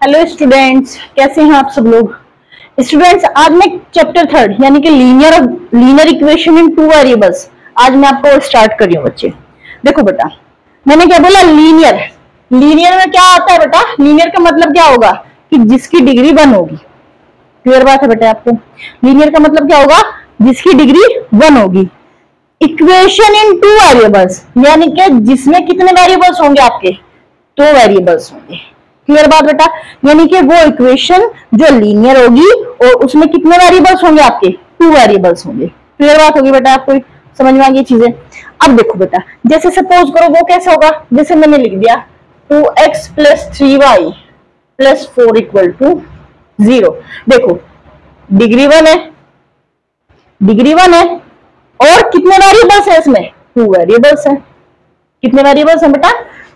Hello students, कैसे हैं आप सब लोग। स्टूडेंट्स, आज मैं चैप्टर 3 यानी कि लीनियर इक्वेशन इन 2 वेरिएबल्स आज मैं आपको स्टार्ट कर रही हूँ बच्चे। देखो बेटा, मैंने क्या बोला, लीनियर। लीनियर में क्या आता है बेटा, लीनियर का मतलब क्या होगा कि जिसकी डिग्री 1 होगी। क्लियर बात है बेटा आपको। लीनियर का मतलब क्या होगा, जिसकी डिग्री 1 होगी। इक्वेशन इन 2 वेरिएबल्स यानी कि जिसमें कितने वेरिएबल्स होंगे, आपके 2 वेरिएबल्स होंगे। क्लियर बात बेटा, यानी कि वो इक्वेशन जो लीनियर होगी और उसमें कितने वेरिएबल्स होंगे, आपके 2 वेरिएबल्स होंगे। क्लियर बात होगी बेटा, आपको समझ में आ गई चीजें। अब देखो बेटा, जैसे सपोज करो वो कैसा होगा, जैसे मैंने लिख दिया 2x + 3y + 4 = 0। देखो डिग्री 1 है, डिग्री 1 है और कितने वेरिएबल्स है इसमें, 2 वेरिएबल्स है। कितने वेरिएबल्स हैं बेटा,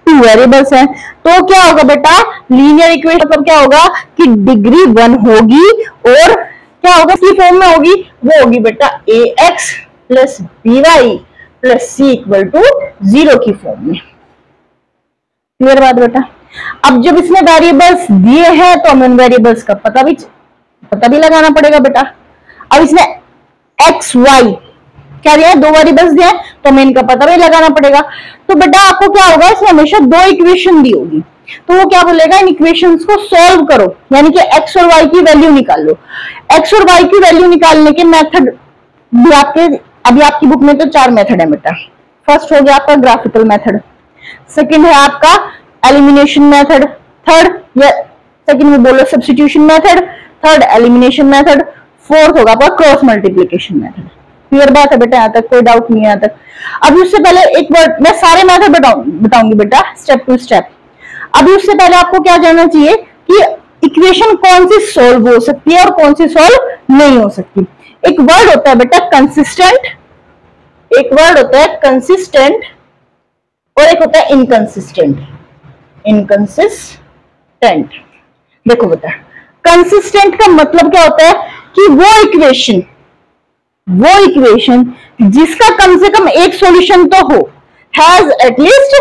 2 वेरिएबल्स हैं। तो क्या होगा बेटा, लीनियर इक्वेशन मतलब क्या होगा कि डिग्री 1 होगी और क्या होगा, की फॉर्म में होगी, वो होगी बेटा ax + by + c = 0 की फॉर्म में। क्लियर बात बेटा। अब जब इसमें वेरिएबल्स दिए हैं तो हमें वेरिएबल्स का पता भी लगाना पड़ेगा बेटा। अब इसमें x y क्या दिया है, 2 वेरिएबल्स दिए हैं तो हमें इनका पता भी लगाना पड़ेगा। तो बेटा आपको क्या होगा, इसमें हमेशा 2 इक्वेशन दी होगी, तो वो क्या बोलेगा, इन इक्वेशंस को सॉल्व करो, यानी कि x और y की वैल्यू निकाल लो। x और y की वैल्यू निकालने के मेथड भी आपकी बुक में तो 4 मेथड है बेटा। फर्स्ट हो गया आपका ग्राफिकल मेथड, सेकंड है आपका एलिमिनेशन मेथड, थर्ड या सेकंड में बोलो substitution method, third elimination method, fourth होगा आपका क्रॉस मल्टीप्लिकेशन मेथड। क्लियर बात है बेटा, यहाँ तक कोई डाउट नहीं है यहाँ तक। अभी उससे पहले एक बार मैं सारे मेथड बताऊंगी बेटा स्टेप टू स्टेप। अभी उससे पहले आपको क्या जानना चाहिए कि इक्वेशन कौन सी सॉल्व हो सकती है और कौन सी सॉल्व नहीं हो सकती। एक वर्ड होता है बेटा कंसिस्टेंट, एक वर्ड होता है कंसिस्टेंट और एक होता है इनकंसिस्टेंट। इनकंसिस्टेंट, देखो बेटा कंसिस्टेंट का मतलब क्या होता है कि वो इक्वेशन जिसका कम से कम एक सॉल्यूशन तो हो, हैज एटलीस्ट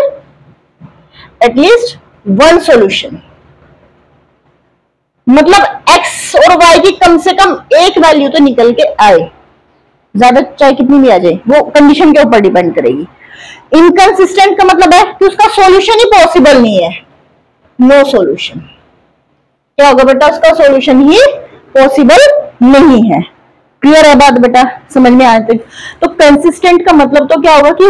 1 सॉल्यूशन। मतलब x और y की कम से कम एक वैल्यू तो निकल के आए, ज्यादा चाहे कितनी भी आ जाए, वो कंडीशन के ऊपर डिपेंड करेगी। इनकंसिस्टेंट का मतलब है कि उसका सॉल्यूशन ही पॉसिबल नहीं है, नो सॉल्यूशन। क्या होगा बेटा, उसका सॉल्यूशन ही पॉसिबल नहीं है। क्लियर है बात बेटा, समझ में आए। तो कंसिस्टेंट का मतलब तो क्या होगा कि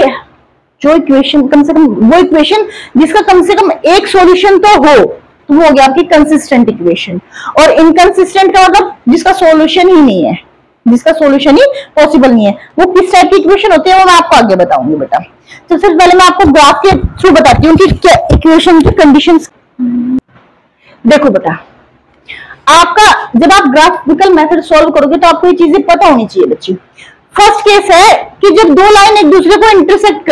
जो इक्वेशन कम से कम, वो इक्वेशन जिसका कम से कम एक सॉल्यूशन तो हो, तो वो हो गया आपकी कंसिस्टेंट इक्वेशन। और इनकंसिस्टेंट का मतलब जिसका सॉल्यूशन ही नहीं है, जिसका सॉल्यूशन ही पॉसिबल नहीं है। वो किस टाइप की इक्वेशन होती है वो मैं आपको आगे बताऊंगी बेटा। तो सबसे पहले मैं आपको ग्राफ के थ्रू बताती हूँ कि क्या इक्वेशन की कंडीशंस। देखो बेटा, आपका जब आप ग्राफिकल मेथड सॉल्व करोगे तो आपको ये चीजें पता होनी चाहिए बच्ची। फर्स्ट केस है कि जब 2 लाइन एक दूसरे को इंटरसेक्ट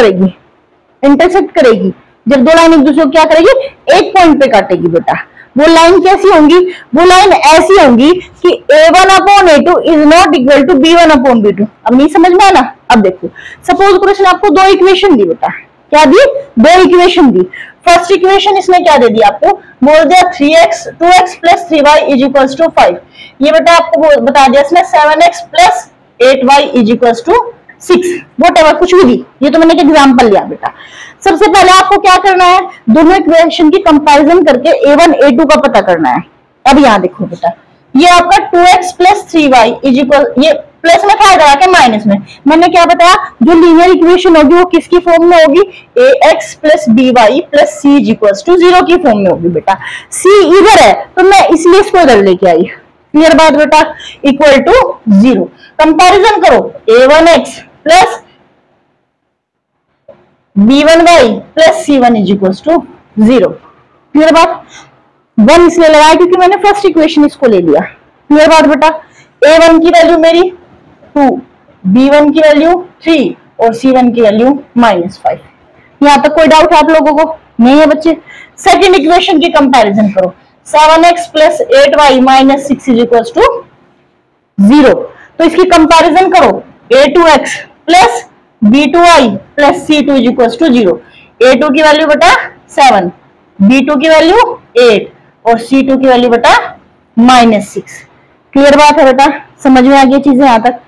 करेगी, जब 2 लाइन एक दूसरे को क्या करेगी, एक पॉइंट पे काटेगी बेटा। वो लाइन कैसी होंगी, वो लाइन ऐसी होंगी कि a1/a2 is not equal to b1/b2। अब नहीं समझ में आना। अब देखो सपोज करो इसने आपको 2 इक्वेशन दी बेटा, क्या दी, 2 इक्वेशन दी। फर्स्ट इक्वेशन इसमें क्या दे दिया, आपको बोल दिया 2x + 3y = 5। ये बेटा आपको बता दिया इसमें 7x + 8y = 6, व्हाटएवर कुछ भी दी। ये तो मैंने एक एग्जांपल लिया बेटा। सबसे पहले आपको क्या करना है, दोनों इक्वेशन की कंपैरिजन करके a1 a2 का पता करना है। अब यहाँ देखो बेटा, ये आपका 2x + 3y ये प्लस में था इधर आके माइनस में। मैंने क्या बताया, जो लीनियर इक्वेशन होगी वो किसकी फॉर्म में होगी, ax + by + c = 0 की फॉर्म में होगी बेटा। c इधर है तो मैं इसलिए इसको इधर लेके आई। क्लियर बात बेटा, इक्वल टू 0। कंपैरिजन करो, a1x + b1y + c1 = 0। क्लियर बात, 1 इसलिए लगाया क्योंकि मैंने फर्स्ट इक्वेशन इसको ले लिया। क्लियर बात बेटा, a1 की वैल्यू मेरी 2, b1 की वैल्यू 3 और c1 की वैल्यू -5। यहां तक कोई डाउट है आप लोगों को, नहीं है बच्चे। सेकंड इक्वेशन की कंपैरिजन करो, 7x + 8y - 6 = 0। तो इसकी कंपैरिजन करो, a2x + b2y + c2 = 0। a2 की वैल्यू बेटा 7, b2 की वैल्यू 8 और C2 की वैल्यू बेटा -6। क्लियर बात है बेटा, समझ में आ गई चीजें यहां तक।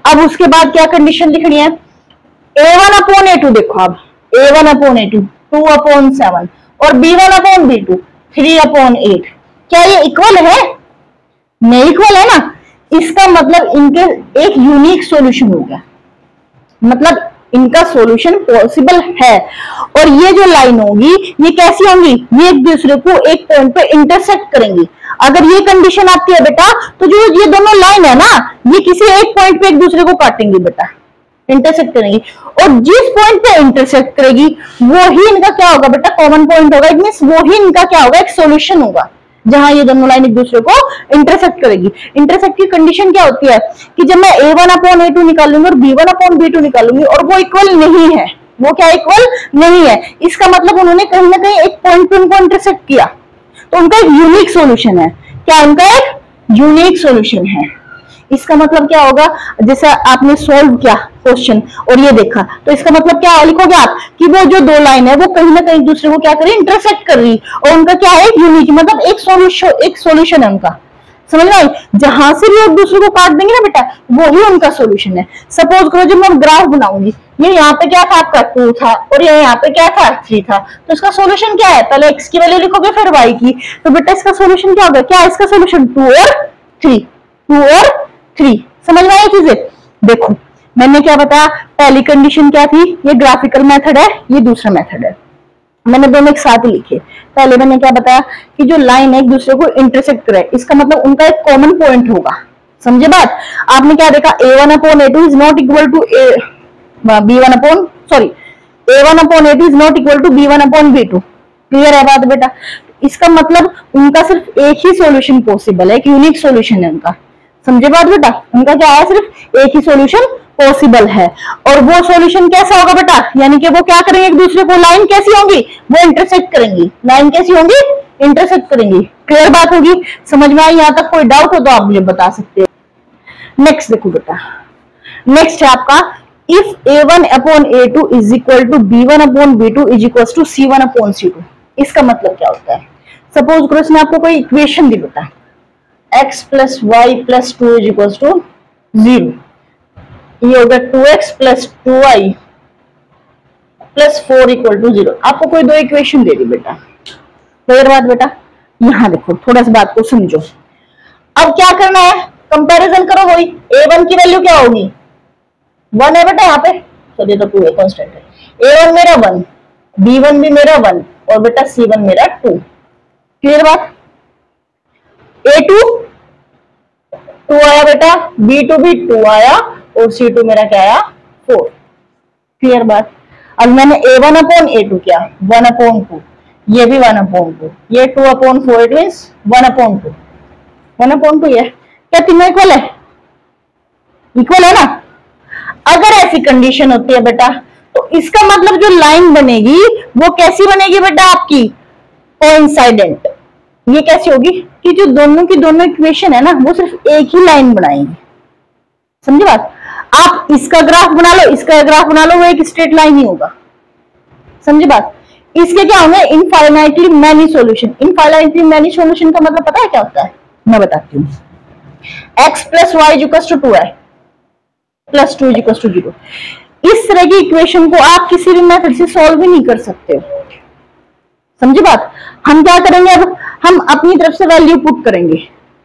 अब उसके बाद क्या कंडीशन लिखनी है, A1/A2 देखो, अब A1/A2 2/7 और B1/B2 3/8, क्या ये इक्वल है? नहीं इक्वल है ना। इसका मतलब इनके एक यूनिक सॉल्यूशन हो गया, मतलब इनका सॉल्यूशन पॉसिबल है। और ये जो लाइन होगी ये कैसी होंगी, ये एक दूसरे को एक पॉइंट पे इंटरसेक्ट करेंगी। अगर ये कंडीशन आती है बेटा तो जो ये दोनों लाइन है ना, ये किसी एक पॉइंट पे एक दूसरे को काटेंगी बेटा, इंटरसेक्ट करेंगी। और जिस पॉइंट पे इंटरसेक्ट करेगी वो ही इनका क्या होगा बेटा, कॉमन पॉइंट होगा। इट मींस वो ही इनका क्या होगा, एक सॉल्यूशन होगा, जहां ये दोनों लाइन एक दूसरे को इंटरसेक्ट करेगी। इंटरसेक्ट की कंडीशन क्या होती है कि जब मैं A1/A2 निकालूंगी और B1/B2 निकालूंगी और वो इक्वल नहीं है, वो क्या इक्वल नहीं है, इसका मतलब उन्होंने कहीं ना कहीं एक पॉइंट पे उनको इंटरसेक्ट किया, तो उनका एक यूनिक सॉल्यूशन है। क्या उनका एक यूनिक सॉल्यूशन है। इसका मतलब क्या होगा, जैसे आपने सॉल्व किया क्वेश्चन और ये देखा, तो इसका मतलब क्या लिखोगे आप कि वो जो दो लाइन है वो कहीं ना कहीं दूसरे को क्या करें, इंटरसेक्ट कर रही, और उनका क्या है, यूनिक, मतलब एक सॉल्यूशन है उनका। समझ में आई? जहां से भी एक दूसरे को काट देंगे ना बेटा, वो ही उनका सॉल्यूशन है। सपोज करो जब मैं ग्राफ बनाऊंगी, ये यहाँ पे क्या था आपका 2 था और ये यहाँ पे क्या था 3 था, तो इसका सॉल्यूशन क्या है, पहले x की वैल्यू लिखोगे फिर y की, तो बेटा इसका सॉल्यूशन क्या होगा, क्या इसका सॉल्यूशन 2 और 3। समझ में आई चीजें? देखो मैंने क्या बताया, पहली कंडीशन क्या थी, ये ग्राफिकल मेथड है, ये दूसरा मेथड है, मैंने दोनों एक साथ ही लिखे। पहले मैंने क्या बताया कि जो लाइन है एक दूसरे को इंटरसेक्ट करे, इसका मतलब उनका एक कॉमन पॉइंट होगा। समझे बात? आपने क्या देखा, A1/A2 is not equal to A1/A2 is not equal to B1/B2। Clear है बात बेटा? इसका मतलब उनका सिर्फ एक ही सॉल्यूशन पॉसिबल है, एक यूनिक सॉल्यूशन है उनका। समझे बात बेटा? उनका क्या है, सिर्फ एक ही सॉल्यूशन पॉसिबल है। और वो सॉल्यूशन कैसा होगा बेटा, यानी कि वो क्या करेंगे, एक दूसरे को, लाइन कैसी होंगी, वो इंटरसेक्ट करेंगी, लाइन कैसी होंगी, इंटरसेक्ट करेंगी। क्लियर बात होगी? समझ में आई? यहां तक कोई डाउट हो तो आप मुझे बता सकते हो। नेक्स्ट देखो बेटा, नेक्स्ट है आपका, if A1/A2 is equal to B1/B2 is equal to C1/C2। इसका मतलब क्या होता है, सपोज करो इसने आपको कोई इक्वेशन दी बेटा, x + y + 2 is equal to 0, ये होगा 2x + 2y + 4 इक्वल टू 0। आपको कोई दो इक्वेशन दे दी बेटा, क्लियर बात बेटा? यहां देखो थोड़ा सा बात को समझो। अब क्या करना है, कंपैरिजन करो, वही A1 की वैल्यू क्या होगी, 1 है बेटा यहाँ पे, चलिए तो 2 है, कांस्टेंट है। A1 मेरा 1, B1 भी मेरा 1 और बेटा C1 मेरा 2। क्लियर बात? A2 2 आया बेटा, B2 भी 2 आया और C2 मेरा क्या आया 4। क्लियर बात? अब मैंने A1/A2 किया 1/2, ये भी 1/2, ये 2/4, इट मींस 1/2। 1/2 ये क्या तीनों इक्वल है? इक्वल है ना। अगर ऐसी कंडीशन होती है बेटा तो इसका मतलब जो लाइन बनेगी वो कैसी बनेगी बेटा, आपकी कोइंसाइडेंट। ये कैसी होगी कि जो दोनों की दोनों इक्वेशन है ना वो सिर्फ एक ही लाइन बनाएंगे। समझे बात? आप इसका ग्राफ बना लो, इसका ग्राफ बना लो, वो एक स्ट्रेट लाइन ही होगा। समझे बात? इसके क्या होंगे, infinitely many solution. Infinitely many solution का मतलब पता है क्या होता है, मैं बताती हूँ। x + y = 2 है, + 2 = 0। इस तरह की इक्वेशन को आप किसी भी मेथड से सॉल्व ही नहीं कर सकते हो। समझे बात? हम क्या करेंगे, अब हम अपनी तरफ से वैल्यू पुट करेंगे।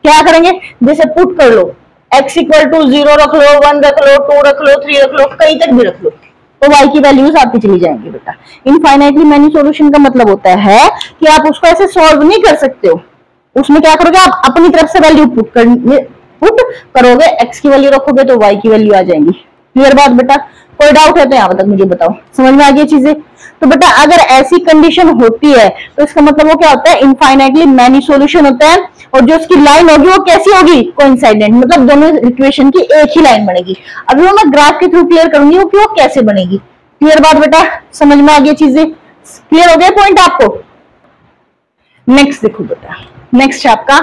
क्या करेंगे, जैसे पुट कर लो x = 0 रख लो, 1 रख लो, 2 रख लो, 3 रख लो, कहीं तक भी रख लो, तो y की वैल्यूज आती चली जाएंगी बेटा। इनफाइनाइटली मैनी सॉल्यूशन का मतलब होता है कि आप उसको ऐसे सॉल्व नहीं कर सकते हो। उसमें क्या करोगे, आप अपनी तरफ से वैल्यू पुट करोगे, x की वैल्यू रखोगे तो y की वैल्यू आ जाएंगी। क्लियर बात बेटा? कोई डाउट है तो यहाँ तक मुझे बताओ, समझ में आ गई चीजें? तो बेटा अगर ऐसी कंडीशन होती है तो इसका मतलब वो क्या होता है, इनफाइनाइटली मैनी सॉल्यूशन होता है। और जो उसकी लाइन होगी वो कैसी होगी, कोइंसाइडेंट, मतलब दोनों इक्वेशन की एक ही लाइन बनेगी। अभी वो मैं ग्राफ के थ्रू क्लियर करूंगी वो कि वो कैसे बनेगी। क्लियर बात बेटा? समझ में आ गई चीजें? क्लियर हो गया पॉइंट आपको? नेक्स्ट देखो बेटा, नेक्स्ट है आपका,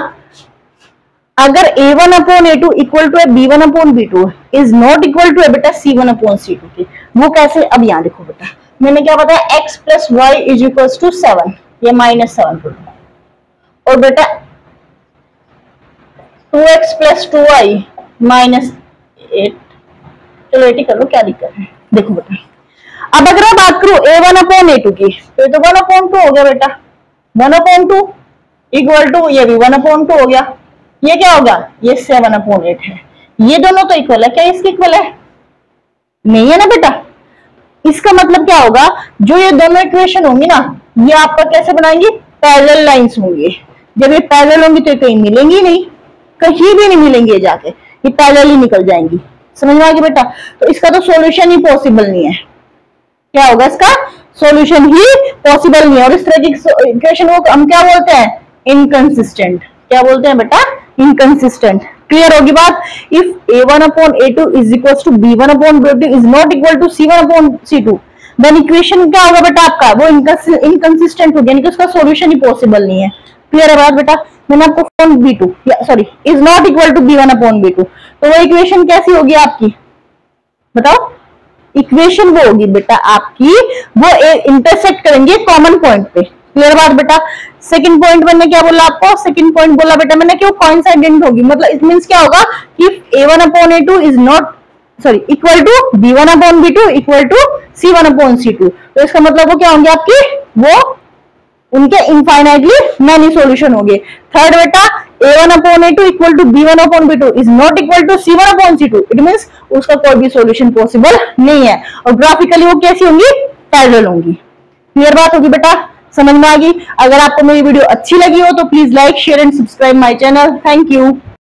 अगर A1/A2 equal to B1/B2 is not equal to बेटा C1/C2 के, वो कैसे? अब यहाँ देखो बेटा, मैंने क्या बताया, x + y = 7, ये -7 और बेटा 2x प्लस 2y माइनस 8, चलो 80 कर लो, क्या दिक्कत है। देखो बेटा, अब अगर मैं बात करूं a1/a2 की, तो ये तो 1/2 हो गया बेटा, 1/2 इक्वल टू ये भी 1/2 हो गया, ये क्या होगा, ये 7/8 है। ये दोनों तो इक्वल है, क्या इसके इक्वल है, नहीं है ना बेटा। इसका मतलब क्या होगा, जो ये दोनों इक्वेशन होंगी ना, ये आपका कैसे बनाएंगी, पैरेलल लाइंस होंगी। जब ये पैरेलल होंगी तो ये कहीं मिलेंगी नहीं, कहीं भी नहीं मिलेंगी, ये जाके ये पैरेलल ही निकल जाएंगी। समझ में आ गया बेटा। तो इसका तो सॉल्यूशन ही पॉसिबल नहीं है। क्या होगा, इसका सॉल्यूशन ही पॉसिबल नहीं है। और इस तरह की इक्वेशन को हम क्या बोलते हैं, इनकंसिस्टेंट। क्या बोलते हैं बेटा, इनकंसिस्टेंट। क्लियर होगी बात। If a1/a2 is equal to b1/b2 is not equal to c1/c2, then equation क्या होगा बेटा आपका, वो इनकंसिस्टेंट हो गया, यानी कि उसका सॉल्यूशन ही पॉसिबल नहीं है। क्लियर है बात बेटा। मैंने आपको b2 sorry is not equal to b1/b2, तो वो इक्वेशन कैसी होगी आपकी, बताओ। इक्वेशन वो होगी बेटा आपकी, वो इंटरसेक्ट करेंगे कॉमन पॉइंट पे। क्लियर बात बेटा। सेकंड पॉइंट मैंने क्या बोला आपको, सेकंड पॉइंट बोला बेटा मैंने कि वो कोइंसाइडेंट होगी, मतलब इट मींस क्या होगा कि a1/a2 is not sorry equal to b1/b2 equal to c1/c2, तो इसका मतलब वो क्या होंगे आपकी, वो उनके इनफाइनाइटली मैनी सॉल्यूशन होंगे। थर्ड बेटा a1/a2 equal to b1/b2 is not equal to c1/c2, it means उसका कोई भी सॉल्यूशन पॉसिबल नहीं है। और ग्राफिकली वो कैसी होंगी, पैरेलल होंगी। क्लियर बात होगी बेटा, समझ में आ गई। अगर आपको मेरी वीडियो अच्छी लगी हो तो please like share and subscribe my channel. Thank you.